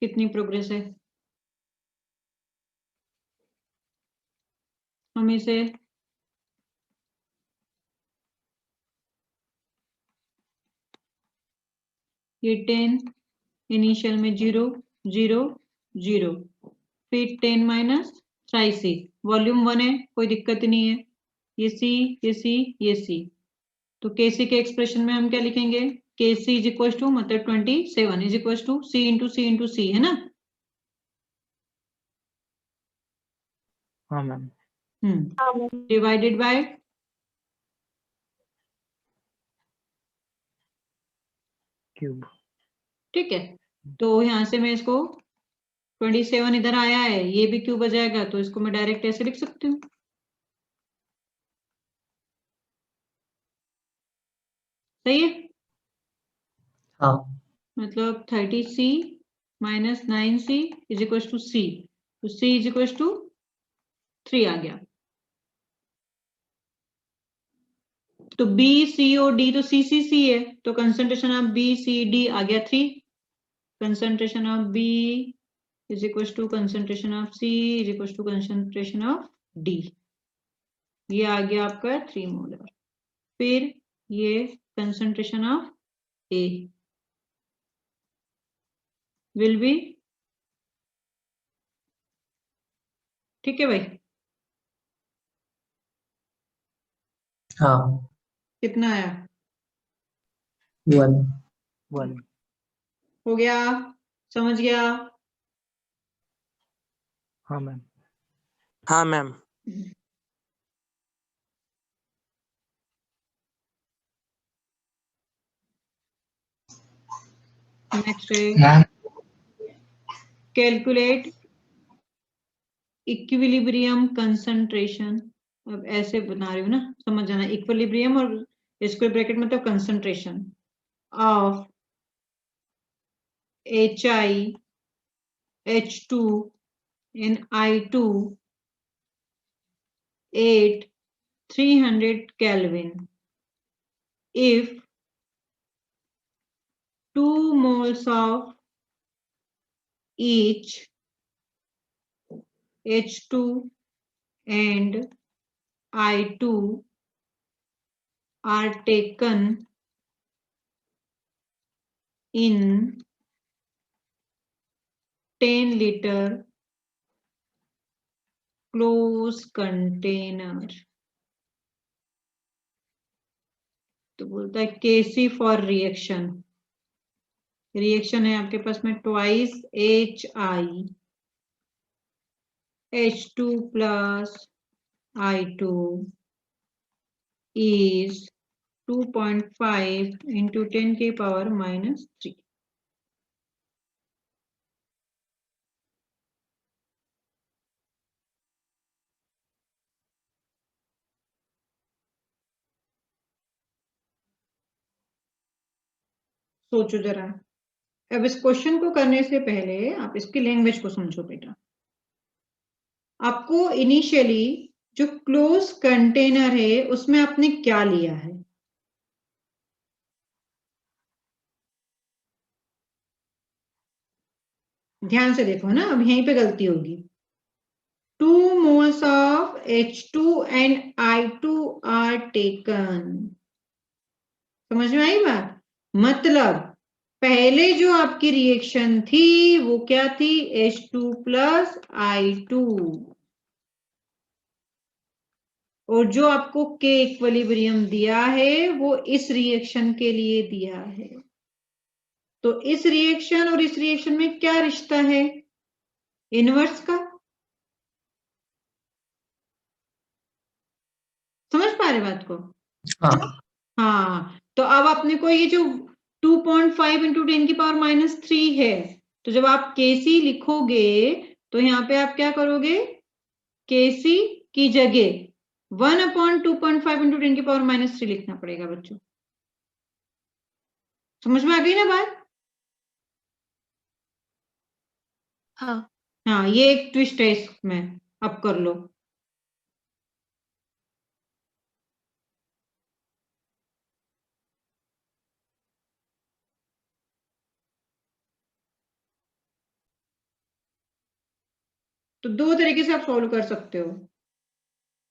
कितनी प्रोग्रेस है। हम इसे ये 10 इनिशियल में 0 0 0 फिर 10 माइनस सी वॉल्यूम 1 है, कोई दिक्कत नहीं है। ये सी ये सी ये सी, तो केसी के एक्सप्रेशन में हम क्या लिखेंगे, केसी इज इक्वल टू मतलब 27 is equal to C into C है ना। हाँ मैम। हाँ मैम। Divided by cube. ठीक है, तो यहां से मैं इसको 27 इधर आया है, ये भी क्यूब आ जाएगा, तो इसको मैं डायरेक्ट ऐसे लिख सकती हूँ। सही है, हाँ मतलब 30C minus 9C is equal to C, तो सी इज इक्वल टू 3 आ गया। तो बी सी और डी तो सी सी सी है, तो concentration of B C D आ गया 3। Concentration of B is equal to concentration of C is equal to concentration of D, ये आ गया आपका 3 मोलर। फिर ये concentration of A will be, ठीक है भाई, हाँ कितना आया, 1 1। हो गया, समझ गया। हाँ मैम। हाँ मैम। नेक्स्ट है मैम। Calculate equilibrium concentration. अब ऐसे बना रही हूँ ना, समझ जाना, इक्विलिब्रियम और स्क्वायर ब्रैकेट में तो concentration of HI H2 and I2 at 300 Kelvin if 2 moles of each H2 and I2 are taken in 10 liter closed container। तो बोलता है केसी फॉर रिएक्शन, रिएक्शन है आपके पास में twice HI H2 plus I2 is 2.5 into 10 की power -3। सोचो जरा, अब इस क्वेश्चन को करने से पहले आप इसकी लैंग्वेज को समझो बेटा। आपको इनिशियली जो क्लोज कंटेनर है उसमें आपने क्या लिया है, ध्यान से देखो ना, अब यहीं पे गलती होगी। 2 moles of H2 and I2 are taken। समझ में आई बात, मतलब पहले जो आपकी रिएक्शन थी वो क्या थी, H2 plus I2, और जो आपको के इक्विलिब्रियम दिया है वो इस रिएक्शन के लिए दिया है। तो इस रिएक्शन और इस रिएक्शन में क्या रिश्ता है? इनवर्स का। समझ पा रहे बात को? हाँ हाँ, तो अब अपने को ये जो 2.5 इंटू 10 की पावर -3 है, तो जब आप केसी लिखोगे तो यहाँ पे आप क्या करोगे? केसी की जगह 1/2.5 इंटू 10 की पावर -3 लिखना पड़ेगा बच्चों। समझ में आ गई ना बात? हाँ हाँ, ये एक ट्विस्ट है इसमें, अब कर लो। तो दो तरीके से आप सॉल्व कर सकते हो।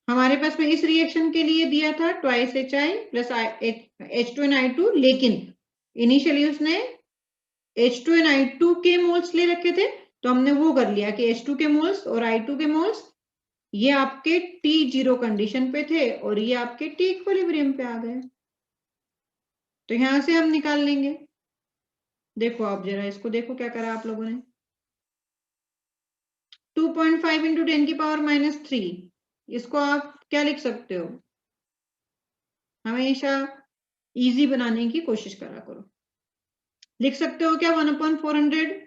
हमारे पास में इस रिएक्शन के लिए दिया था ट्वाइस HI प्लस H2NI2, लेकिन इनिशियली उसने H2NI2 के मोल्स ले रखे थे, तो हमने वो कर लिया कि H2 के मोल्स और I2 के मोल्स ये आपके T0 कंडीशन पे थे और ये आपके T इक्विलिब्रियम पे आ गए। तो यहां से हम निकाल लेंगे। देखो आप जरा इसको देखो क्या करा आप लोगों ने। 2.5 इंटू 10 की पावर -3, इसको आप क्या लिख सकते हो? हमेशा इजी बनाने की कोशिश करा करो। लिख सकते हो क्या 1/400?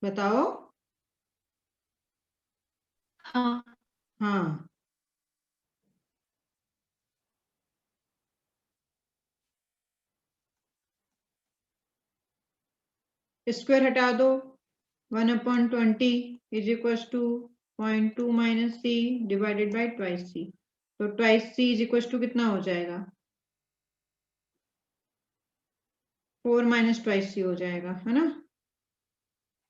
बताओ। हाँ हाँ, स्क्वायर हटा दो। 1/20 is equal to 0.2 minus C divided by twice C. तो twice C is equal to कितना हो जाएगा? 4 माइनस ट्वाइस सी हो जाएगा, है ना?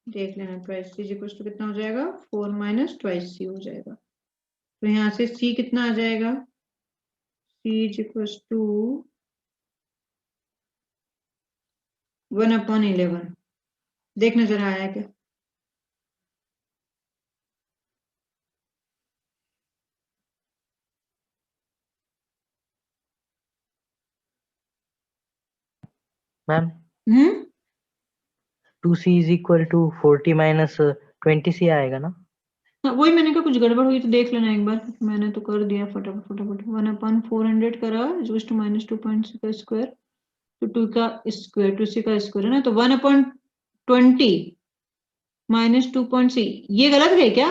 देख लेना, twice C is equal to कितना हो जाएगा? 4 माइनस ट्वाइस सी हो जाएगा। तो यहाँ से सी कितना आ जाएगा? C is equal to 1/11। देखना जरा आया क्या? Ma'am hmm 2C is equal to 40 minus 20C आएगा ना? हाँ, वही मैंने कहा कुछ गड़बड़ हुई तो देख लेना एक बार। मैंने तो कर दिया फटाफट फटाफट। 1/400 करा इज टू -2.6 का स्क्वायर, तो 2 का स्क्वायर, 2C का स्क्वायर है ना, तो 1/20 -2.6। ये गलत है क्या?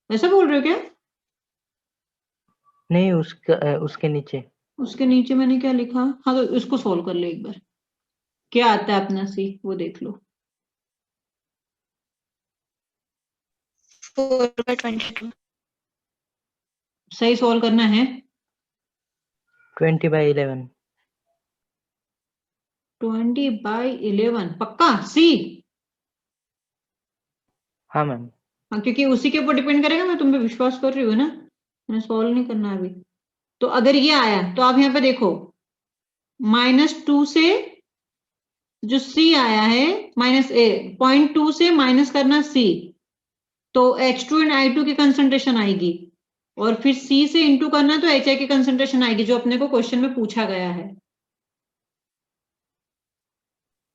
ऐसा बोल रहे हो क्या? नहीं, उसके नीचे। उसके नीचे मैंने क्या लिखा? हाँ, तो इसको सोल्व कर लो एक बार। क्या आता है अपना सी, वो देख लो। 4/22। सही सोल्व करना है। 20/11। 20/11 पक्का सी? हाँ मैम। हाँ, क्योंकि उसी के ऊपर डिपेंड करेगा। मैं तुम पे विश्वास कर रही हूँ ना, मैंने सोल्व नहीं करना अभी। तो अगर ये आया तो आप यहाँ पे देखो, -2 से जो सी आया है, -0.2 से माइनस करना सी, तो H2 एंड I2 की कंसंट्रेशन आएगी, और फिर C से इंटू करना तो HI की कंसंट्रेशन आएगी, जो अपने को क्वेश्चन में पूछा गया है।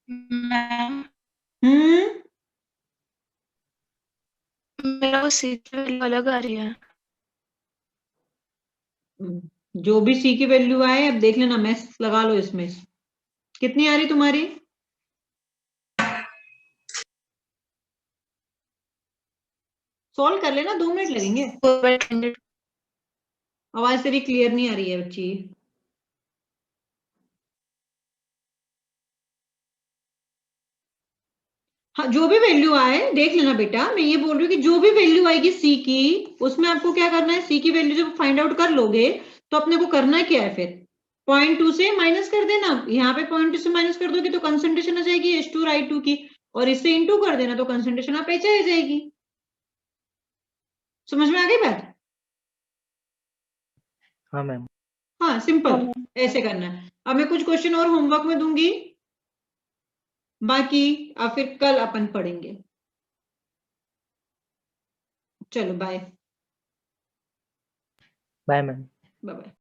मैम हम्म मेरा वो सी की वैल्यू अलग आ रही है। जो भी C की वैल्यू आए, अब देख लेना, मैथ्स लगा लो इसमें। कितनी आ रही तुम्हारी? सॉल्व कर लेना, 2 मिनट लगेंगे। 4/100। आवाज तेरी क्लियर नहीं आ रही है बच्ची। हाँ, जो भी वैल्यू आए देख लेना बेटा। मैं ये बोल रही हूँ कि जो भी वैल्यू आएगी सी की, उसमें आपको क्या करना है? सी की वैल्यू जब फाइंड आउट कर लोगे तो अपने को करना क्या है फिर? 0.2 से माइनस कर देना। यहाँ पे 0.2 से माइनस कर दोगे तो कंसंट्रेशन आ जाएगी H2 और I2 की, और इससे इंटू कर देना तो कंसंट्रेशन आप HI आ जाएगी। समझ में आ गई बात? हाँ मैम। हाँ, हाँ सिंपल मैम। ऐसे करना है। अब मैं कुछ क्वेश्चन और होमवर्क में दूंगी, बाकी अब फिर कल अपन पढ़ेंगे। चलो बाय बाय मैम। बाय।